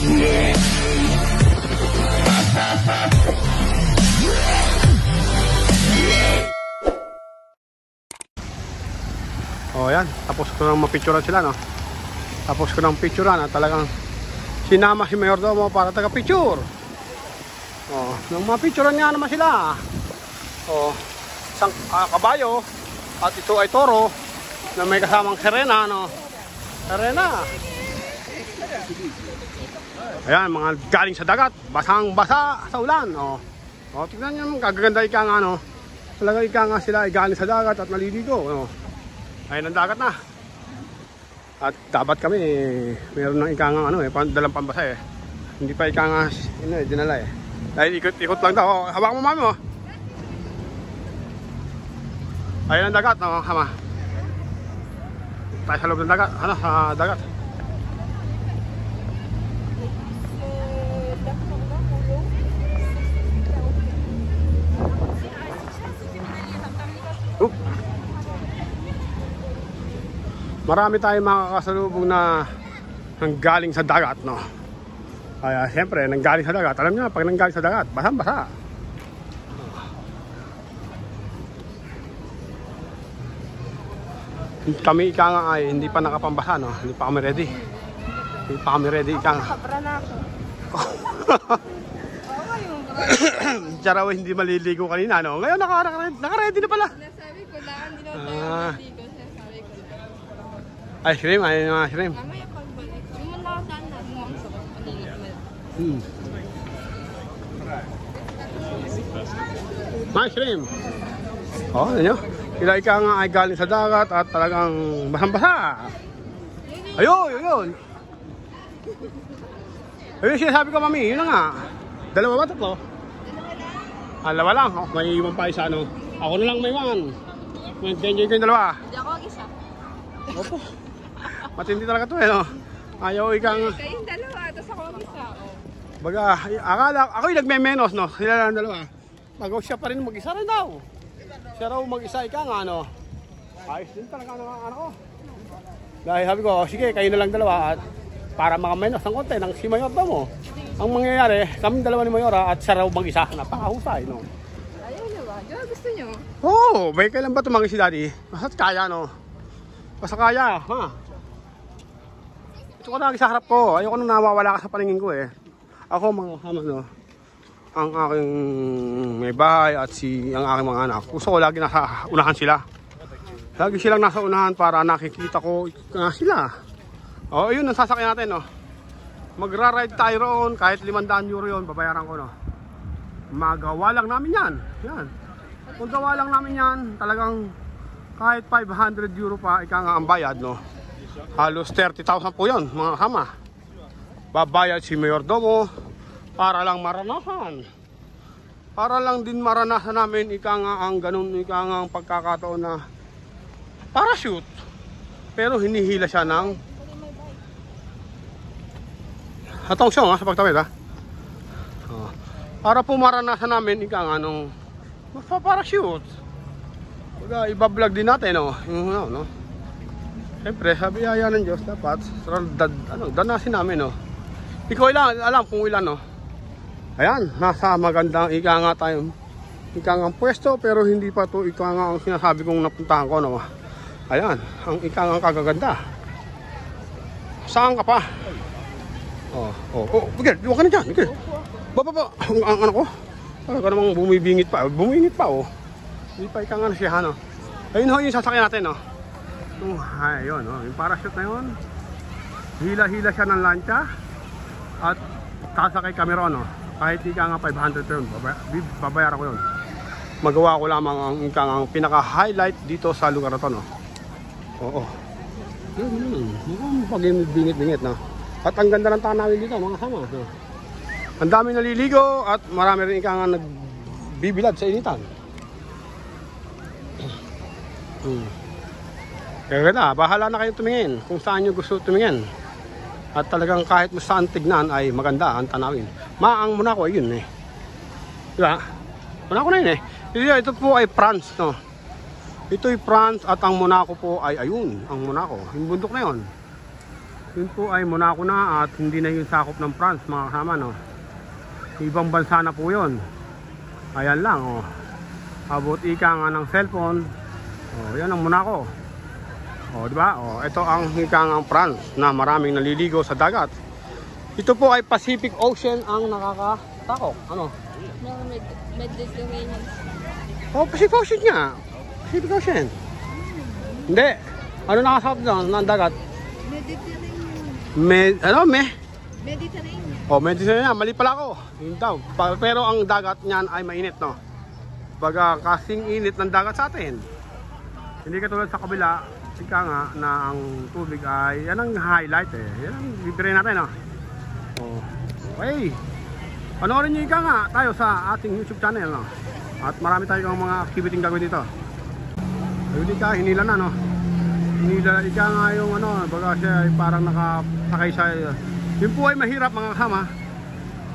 O yan, tapos ko nang mapicturan sila, no? Tapos ko nang picturan at talagang sinama si Mayordomo para taga-picture. O, nang mapicturan nga naman sila. O, isang kabayo at ito ay toro na may kasamang sirena, no? Sirena. Ayan, mga galing sa dagat, basang-basa sa ulan. O, tignan nyo, kagaganda ika nga, no? Talaga ika nga sila ay galing sa dagat at naliligo, no? Ayun ang dagat na. At dapat kami meron ng ikangang dalang pambasa eh. Hindi pa ikangang dinala eh. Dahil ikot lang daw. Hawakan mo mami mo. Ayun ang dagat, no, hama. Tayo sa loob ng dagat, sa dagat. Marami tayong makakasalubong na nanggaling sa dagat, no? Kaya siyempre, nanggaling sa dagat. Alam niyo, pag nanggaling sa dagat, basang-basa. Kami ika nga ay hindi pa nakapambasa, no? Hindi pa kami ready. Hindi pa kami ready ika nga. Nakabra na ako. Tsaraw hindi maliligo kanina, no? Ngayon naka-ready na pala. Nasabi ko lang, hindi na tayo maliligo. Ice cream, ayun yung ice cream. Mamaya pagbalik. Yung malakadaan na mo ang sabot. Ice cream. Oh, ano nyo? Sila ika nga ay galing sa dagat at talagang basang-basa. Ayun. Ayun sinasabi ko, mami, yun na nga. Dalawa ba tatlo? Dalawa lang. Oh, may iwan pa isa, no? Ako na lang may iwan. Enjoy ko yung dalawa. Hindi ako isa. Opo. Matindi talaga to eh, no? Ayaw ikang... Kayong dalawa, tapos ako ang isa. Baga, akala, ako yung nagme-menos, no? Sila lang dalawa. Bago siya pa rin mag-isa rin daw. Siya raw mag-isa, ika nga, no? Ayos din talaga ang anak ko. Dahil sabi ko, sige, kayo na lang dalawa at para makamenos ng konti ng si Mayordomo. Ang mangyayari, kami dalawa ni Mayora at siya raw mag-isa. Napakahusay, no? Ayaw na ba? Diba gusto nyo? Oo, may kailan ba tumangin si Daddy? Basta't kaya, no? Basta kaya, ha? Ito ko lagi sa harap ko. Ayoko nang nawawala ka sa paningin ko eh. Ako mga kama, no? Ang aking may bahay at ang aking mga anak. Gusto ko lagi nasa unahan sila. Lagi silang nasa unahan para nakikita ko sila. O, yun ang sasakyan natin, no? Magra-ride tayo roon. Kahit 500 euro yun, babayaran ko, no? Magawa lang namin yan. Yan. Kung gawa lang namin yan, talagang kahit 500 euro pa, ika nga ang bayad, no? Halos 30,000 po yun, mga kama. Babayad si Mayordomo para lang maranasan. Para lang din maranasan namin, ika nga ang ganun, ika nga ang pagkakataon na parachute. Pero hinihila siya ng hatong siya, sa pagtawid, ha? Para po maranasan namin, ika nga nung magpa-parachute. Iba-vlog din natin, no? No? Siyempre, sabi haya ng Diyos, dapat danasin namin, no? Ikaw alam kung ilan, no? Ayan, nasa magandang ika nga tayo. Ika nga pwesto, pero hindi pa to ika nga ang sinasabi kong napuntahan ko, no? Ayan, ang ika nga kagaganda. Saan ka pa? Bigil, diwa ka na dyan, bigil. Baba, ang ano ko? Talaga namang bumibingit pa, oh. Hindi pa ika nga na siya, no? Ayun ho, yung sasakyan natin, no? Ayun, no? Yung parachute na yun. Hila-hila siya ng lancha. At sasakay kami ron, no? Kahit ika nga 500 yun, babayaran ko yun. Magawa ko lamang ang ika nga pinaka-highlight dito sa lugar na to, no? Oo. Mukhang pag-bingit-bingit, no? At ang ganda ng tanawin dito, mga sama, no? Ang dami naliligo at marami rin ika nga nagbibilad sa initan. Kaya ganda, bahala na kayo tumingin kung saan nyo gusto tumingin. At talagang kahit saan tignan ay maganda ang tanawin. Ang Monaco ay yun eh. Diba? Monaco na yun eh. Ito po ay France, no? Ito ay France at ang Monaco po ay ayun, ang Monaco. Yung bundok na yun. Yun po ay Monaco na at hindi na yung sakop ng France mga kasama, no. Ibang bansa na po yun. Ayan lang, oh. Abot ika nga ng cellphone. Oh, yan ang Monaco. Oh, di ba? Oh, ito ang ika nga ng France na maraming naliligo sa dagat. Ito po ay Pacific Ocean ang nakakatakot. Ano? No, Mediterranean. Oh, Pacific Ocean nga. Pacific Ocean. Hindi. Ano nakasakop doon ng dagat? Mediterranean. Mediterranean. Oh, Mediterranean. Mali pala ako. Yun daw. Pero ang dagat niyan ay mainit, no? Baga kasing init ng dagat sa atin. Hindi katulad sa kabila, ika nga na ang tubig ay yan ang highlight eh. Yan ang libre natin, no? Oh. Okay. Panoorin nyo ika nga tayo sa ating YouTube channel, no? At marami tayong mga activity gagawin dito. Ayun ika, hinila na, no? Hinila ika nga yung ano, baga siya ay parang nakasakay sa yun po ay mahirap mga kasama.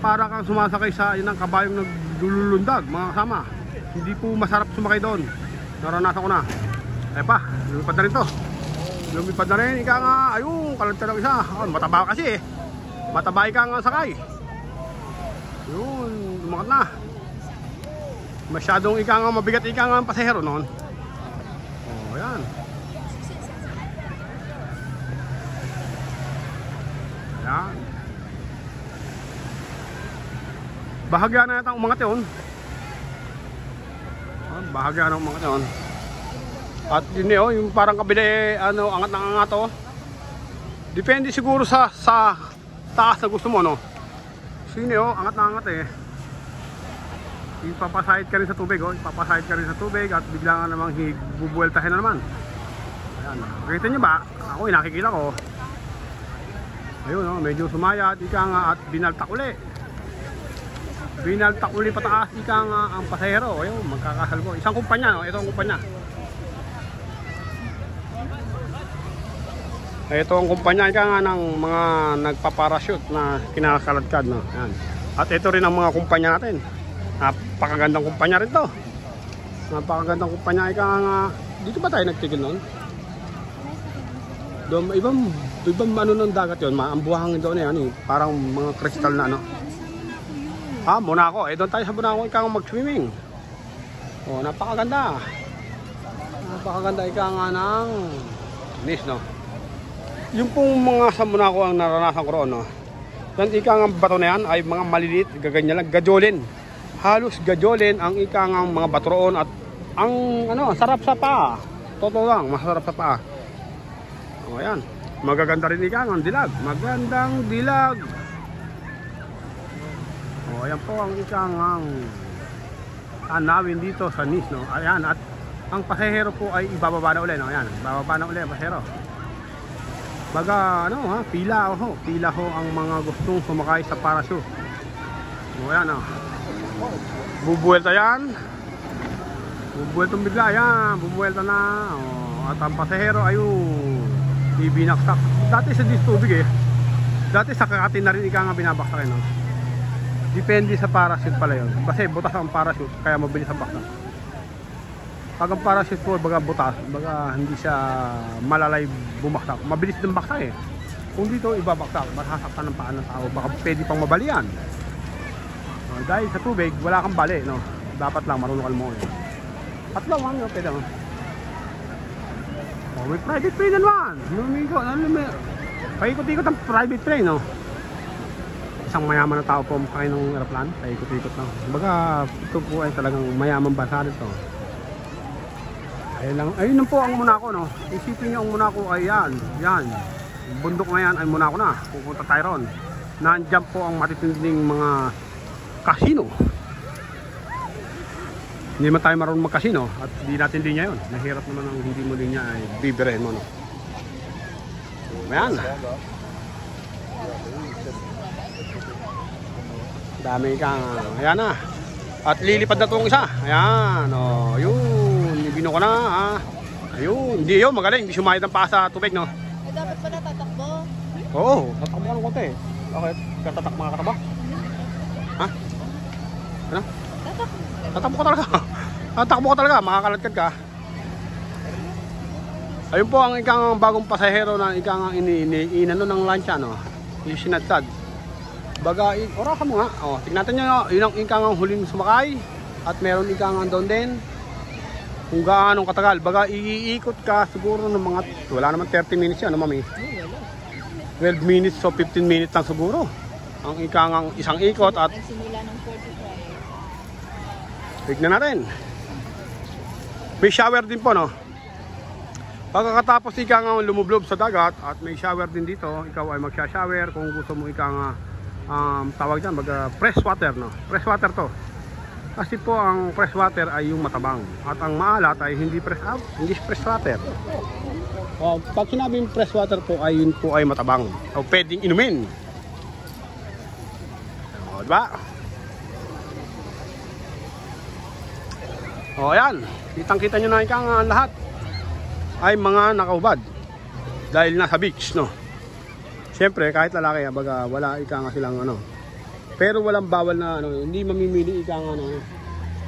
Para kang sumasakay sa yun ang kabayong naglulundag mga kasama. Hindi po masarap sumakay doon. Naranasan ko na. Eh pa, lumipad na rin to. Lumipad na rin, ika nga, ayun, kalagta ng isa. Oh, mataba kasi eh. Mataba ika nga sakay. Yun, lumakat na. Masyadong ika nga mabigat ika nga ang pasahero noon. Oh, yan. Yan. Bahagya na yata umangat yun. Bahagya na umangat yun. At yun eh, oh, yung parang kabila eh, ano, angat ng angat oh. Depende siguro sa taas na gusto mo, no? So yun eh, oh, angat na angat eh. Ipapasahid ka rin sa tubig, oh. Ipapasahid ka rin sa tubig at bigla nga namang bubueltahin na naman. Ayan, nakikita nyo ba? Ako nakikita ko. Ayun, oh, medyo sumaya at ika nga at binaltak uli. Binaltak uli pataas ika nga ang pasahero. Ayun, magkakasalbo. Isang kumpanya, no? Ito ang kumpanya. Ito ang kumpanya ika nga ng mga nagpaparachute na kinakaladkad, no? Ayan. At ito rin ang mga kumpanya natin. Napakagandang kumpanya rin to. Napakagandang kumpanya ika nga. Dito ba tayo nagtigil noon? Doon, ibang ano ng dagat yun, ang buhangin doon yan, eh, parang mga kristal na ano. Ah, Monaco. Eh, doon tayo sa Monaco ika nga mag-swimming. Oh, napakaganda. Napakaganda ika nga ng Nice, no? Yung pong mga sa Monaco ang naranasan ko roon, no? Yan ika nga bato na yan ay mga maliliit, gaganyan lang, gajolin. Halos gajolin ang ika nga mga bato roon at ang ano, sarap sa paa. Totoo lang, masarap sa paa. O yan, magaganda rin ika nga ang dilag. Magandang dilag. O ayan po ang ika nga tanawin dito sa Nice, no? Ayan, at ang pasahero po ay ibababa na ulit, no? Ayan, ibababa na ulit ang pasahero. Baga ano ha, pila ho ang mga gustong sumakay sa parachute. O yan oh. Bubuelta yan. Bubueltong bigla yan, bubuelta na. O, at ang pasahero ayun, ibinaksak. Dati sa tubig eh. Dati sa kakatin na rin ika nga binabaksakin, no? Depende sa parachute pala yun. Kasi butas ang parachute, kaya mabilis ang baksak. Pag ang parachute po, baga butas, baga hindi siya malalay bumaksak. Mabilis din baksak eh. Kung dito ibabaksak, masasaktan ng paan ng tao, baka pwede pang mabalian. Dahil sa tubig, wala kang bali, no? Dapat lang marunong ka lumangoy. Tatlo, no? Pwede mo. Oh, may private plane naman. Lumigo, paikot-ikot ang private plane, no? Isang mayaman na tao po makakain ng aeroplano, paikot-ikot lang. Baga, ito po ay talagang mayaman bansa nito. Ayun lang po ang Monaco, no? Isipin nyo ang Monaco ay yan. Bundok na yan ay Monaco na. Pupunta tayo ron. Nandiyan po ang matitinding mga casino. Hindi man tayo marunong mag-casino at hindi natin din niya yun. Nahirap naman ang hindi mo din niya ay bibirehin mo, no? Ayan. Dami kang, ayan na. At lilipad na itong isa. Ayan, o, yun. Ibino ko na, ha. Ayun, hindi yun, magaling. Hindi sumayad ang paa sa tubig, no? Eh, dapat pala tatakbo. Oo, tatakbo ka ng konti. Bakit? Katatak mga kataba? Ha? Ano? Tatakbo ka talaga. Tatakbo ka talaga, makakaladkad ka. Ayun po ang ikang bagong pasahero na ikang inano ng lansya, no? Isinadsad. Baga, orasan mo nga. Oh, tignan natin nyo, yun ang ikang huling sumakay. At meron ikang doon din. Kung gaano katagal. Baga, iikot ka siguro ng mga, wala naman 30 minutes yan, no, mami? 12 minutes o 15 minutes lang siguro. Ang ikang isang ikot at Nagsimula ng 45. tignan natin. May shower din po, no? Pagkatapos ikang lumublob sa dagat at may shower din dito, ikaw ay magsha-shower kung gusto mo ikang tawag dyan, fresh water, no? Fresh water to. Kasi po ang fresh water ay yung matabang at ang maalat ay hindi fresh water. Pag sinabing fresh water po ay yun po ay matabang o pwedeng inumin. O, diba? O, ayan. Kitang-kita nyo na ikang lahat ay mga nakaubad dahil nasa beach, no? Siyempre kahit lalaki, baga wala ikang silang ano, pero walang bawal na ano, hindi mamimili ikang ano,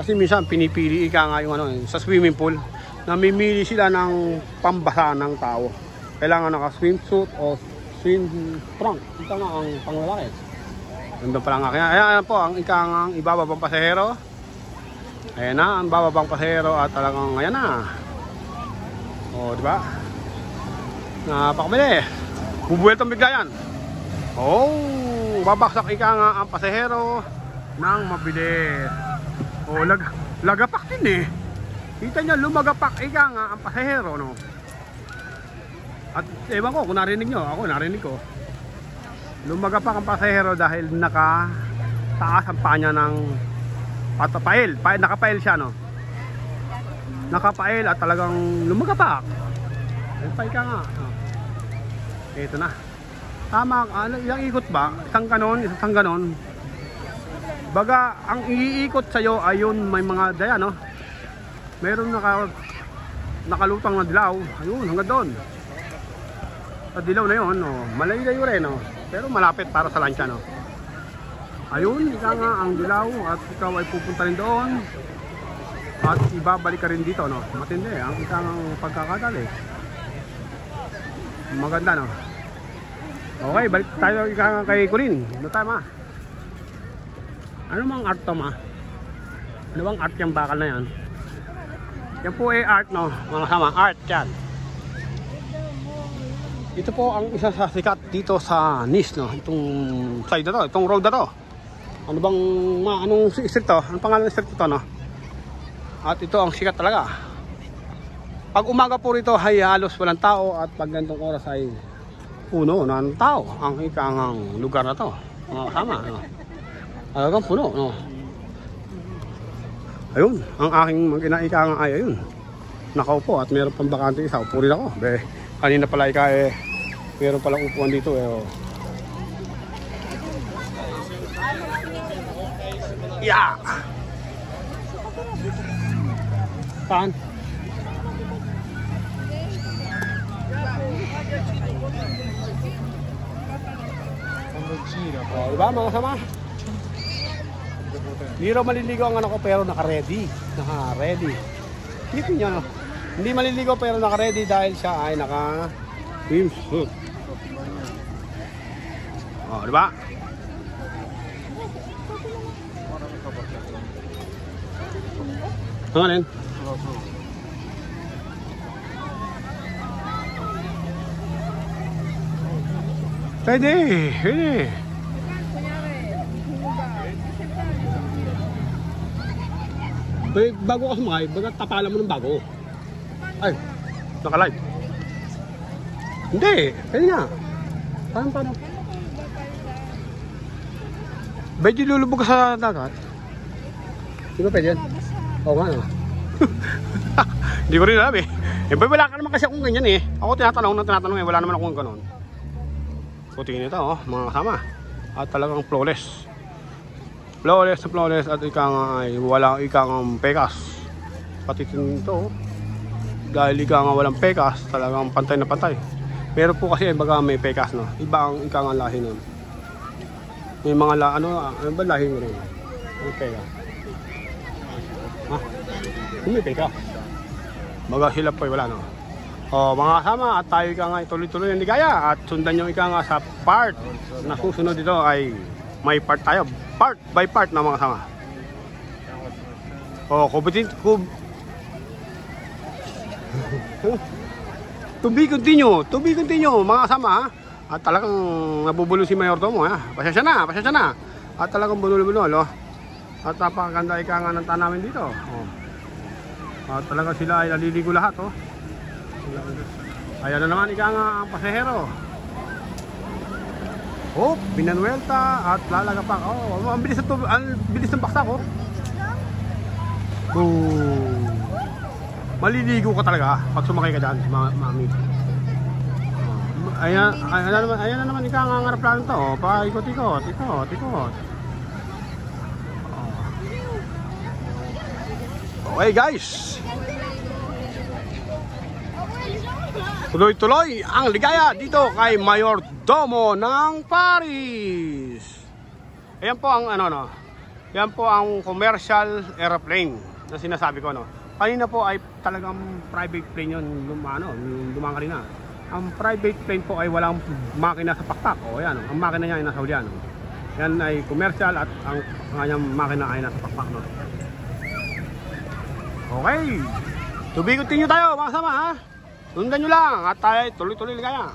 kasi minsan pinipili ikang yung ano, sa swimming pool namimili sila ng pambasa ng tao, kailangan naka swimsuit o swim trunk, ito nga ang panglalaki. Nandun pa lang kaya ayan po ang ikang ibababang pasahero, ayan na ang bababang pasahero at talagang ayan na. O, diba? Napakamili. Bubueltong bigla yan. Oh, babaksak ika nga ang pasahero ng mabilis. O, lagapak din eh. Kita nyo, lumagapak ika nga ang pasahero, no? At ewan ko kung narinig nyo. Ako narinig ko. Lumagapak ang pasahero dahil nakataas ang panya ng patapail. Nakapail siya, no? Nakapail at talagang lumagapak. Ayun pa ika nga. Ito na. Tama, ilang ikot ba? Isang ganon. Baga, ang iikot sa'yo ayun may mga daya, no? Meron nakalutang na dilaw. Ayun, hanggang doon. Sa dilaw na yun, no? Malayo rin, no? Pero malapit para sa lansya, no? Ayun, ika nga ang dilaw at ikaw ay pupunta rin doon. At ibabalik ka rin dito, no? Matindi, ang ikang pagkakadali. Maganda, no? Okay, balik tayo ikang kay Kulin. Ano tayo, ma? Ano mang art to, ma? Ano bang art yung bakal na yan? Yan po ay art, no? Mga sama, art yan. Ito po ang isa sa sikat dito sa Nice, no? Itong side na to, itong road na to. Ano bang, anong street to? Anong pangalan ng street ito, no? At ito ang sikat talaga. Pag umaga po rito ay halos walang tao at pag ganitong oras ay puno ng tao ang ikang lugar na to. Mga kasama, no? Talagang puno, no? Ayun, ang aking mag-inaikang ay ayun. Nakaupo at meron pang bakante isa. Upo rin ako. Kanina pala meron palang upuan dito. Oh. Yeah! Saan? Oh, diba mga sama? Hindi raw maliligaw ang anak ko pero naka-ready. Naka-ready. Tipin nyo, no? Hindi maliligaw pero naka-ready dahil siya ay naka-swimsuit. Oh, diba? Ano rin? Pwede. Bago ka sumakay, baga tapalan mo ng bago. Ay, naka-live. Hindi, pwede nga. Paano? Medyo lulubog ka sa dagat. Di ba pwede yan? Oo nga, no? Hindi ko rin alam eh. Wala ka naman kasi akong ganyan eh. Ako tinatanong eh, wala naman akong ganon. So tingin ito, oh, mga kasama. At talagang flawless. Flawless at walang ikang pekas. Pati ito, dahil ikang walang pekas, talagang pantay na pantay. Pero po kasi baga may pekas, no? Iba ang ikang lahi nun. May mga ano ba lahi mo rin? May pekas. Ha? May pekas. Baga sila po wala, no? Mga kasama, at tayo ika nga tuloy-tuloy ang ligaya at sundan nyo ika nga sa part na susunod dito ay may part tayo, part by part na mga kasama. To be continue mga kasama ha. At talagang nabubulo si Mayordomo ha. Pasensya na. At talagang bunulo-bunulo. At napakaganda ika nga ng tanawin dito. At talaga sila ay naliligo lahat Ayan na naman ika nga ang pasahero. Pinanuelta at lalagapak. Ang bilis ng baksak Maliligo ka talaga pag sumakay ka dyan, mami. Ayan na naman ika nga ang aeroplano to. Paikot-ikot. Okay guys, tuloy-tuloy ang ligaya dito kay Mayordomo ng Paris. Ayan po ang yan po ang commercial airplane na sinasabi ko Kanina po ay talagang private plane yun, lumang kanina. Ang private plane po ay walang makina sa pakpak. Ayan ang makina niya ay nasa huli Yan ay commercial at ang kanyang makina ay nasa pakpak Okay, to be continue tayo mga sama ha. Sundan nyo lang at tayo tuloy-tuloy ligaya.